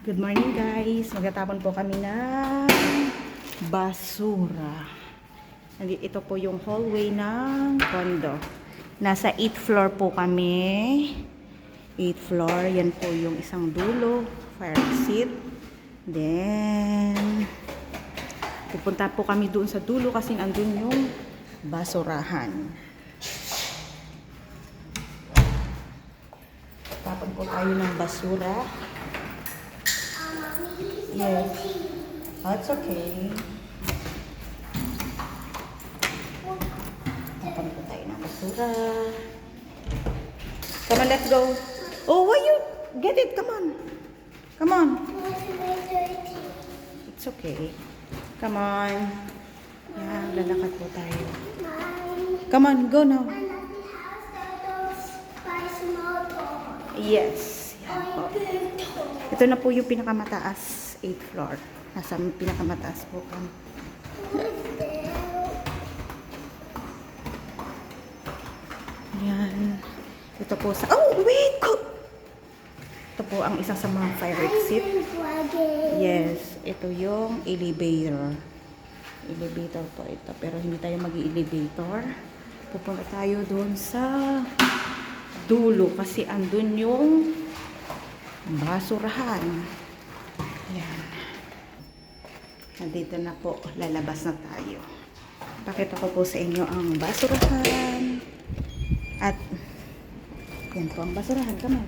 Good morning guys. Magtatapon po kami ng basura. Ito po yung hallway ng condo. Nasa 8th floor po kami. 8th floor. Yan po yung isang dulo. Fire exit. Then, pupunta po kami doon sa dulo kasi andun yung basurahan. Tapon po tayo ng basura. Yes. Oh, it's okay. Tapon po tayo ng basura. Come on, let's go. Oh, why you get it? Come on. Come on. It's okay. Come on. Yan, lalakad po tayo. Come on, go now. Yes. Yan po. Ito na po yung pinakamataas. 8th floor. Nasa pinakamataas po kami. Yan. Ito po sa... Oh, wait! Ito po ang isang sa mga fire exit. Yes. Ito yung elevator. Elevator po ito. Pero hindi tayo mag-elevator. Pupunta tayo doon sa dulo. Kasi andun yung basurahan. Yan. Nandito na po. Lalabas na tayo. Pakita ko po sa inyo ang basurahan. At yan po ang basurahan. Come on.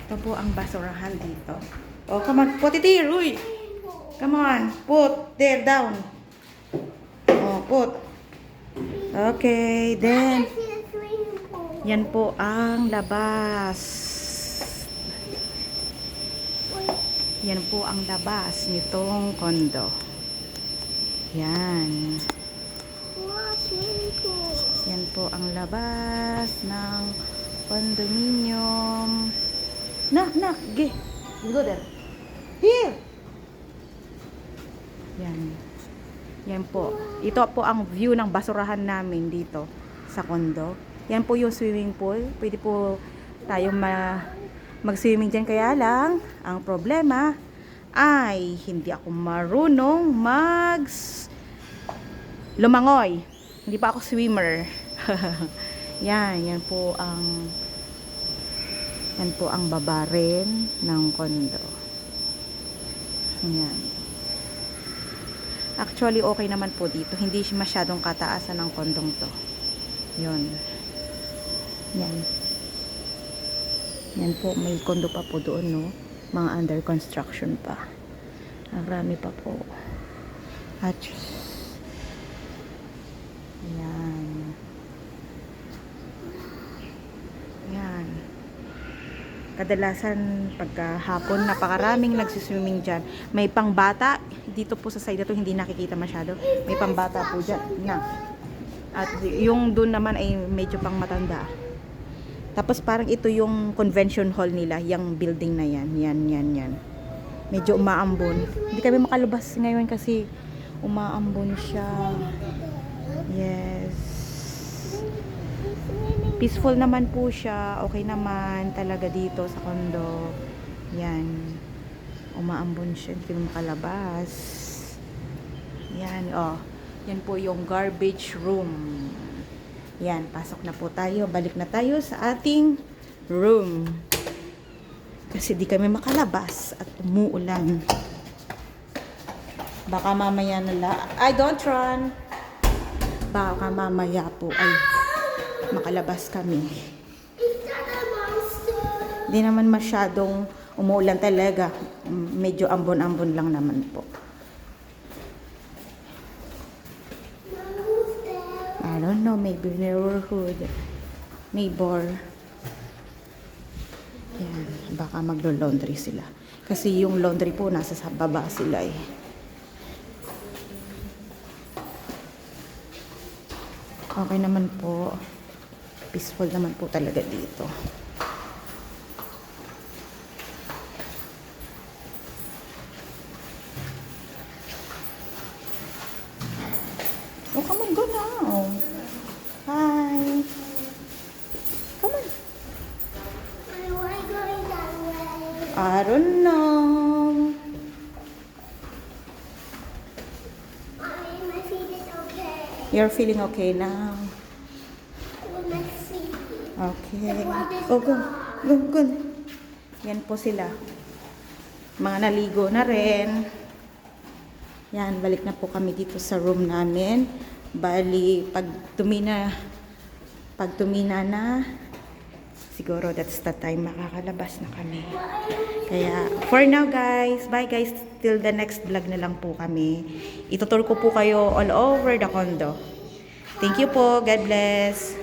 Ito po ang basurahan dito. Oh, come on. Put it here. Uy. Come on. Put there down. Oh, put. Okay. Then, yan po ang labas. Yan po ang labas nitong condo. Yan. Yan po ang labas ng condominium. Ge. You go there. Here. Yan. Yan po. Ito po ang view ng basurahan namin dito sa condo. Yan po yung swimming pool. Pwede po tayong mag-swimming dyan. Kaya lang, ang problema ay hindi ako marunong lumangoy. Hindi pa ako swimmer. Yan po ang baba rin ng condo. Yan. Actually, okay naman po dito. Hindi masyadong kataasan ng kondong to. Yun. Yan. Yan po, may condo pa po doon, no? Mga under construction pa. Marami pa po. At yan. Yan. Kadalasan pagkahapon, napakaraming nagsiswimming dyan. May pangbata. Dito po sa side na to, hindi nakikita masyado. May pangbata po dyan. Na. At yung doon naman ay medyo pang matanda. Tapos parang ito yung convention hall nila, yung building na yan. Yan. Medyo umaambon. Hindi kami makalabas ngayon kasi umaambon siya. Yes. Peaceful naman po siya. Okay naman talaga dito sa condo. Yan. Umaambon siya. Hindi kami makalabas. Yan. Oh. Yan po yung garbage room. Yan, pasok na po tayo. Balik na tayo sa ating room. Kasi di kami makalabas at umuulan. Baka mamaya don't run. Baka mamaya po ay makalabas kami. Di naman masyadong umuulan talaga. Medyo ambon-ambon lang naman po. I don't know, maybe neighbor. Yan, baka maglo-laundry sila. Kasi yung laundry po nasa sa baba sila eh. Okay naman po. Peaceful naman po talaga dito. Oh, come on, go now. Hi. Come on. I don't know. Mommy, my feet is okay. You're feeling okay now? With my feet. Okay. The blood is Oh, go. gone. Go, go. Yan po sila. Mga naligo na rin. Yan, balik na po kami dito sa room namin. Bali, pag tumina na, siguro that's the time makakalabas na kami. Kaya, for now guys, bye guys, till the next vlog na lang po kami. Itutur ko po kayo all over the condo. Thank you po, God bless.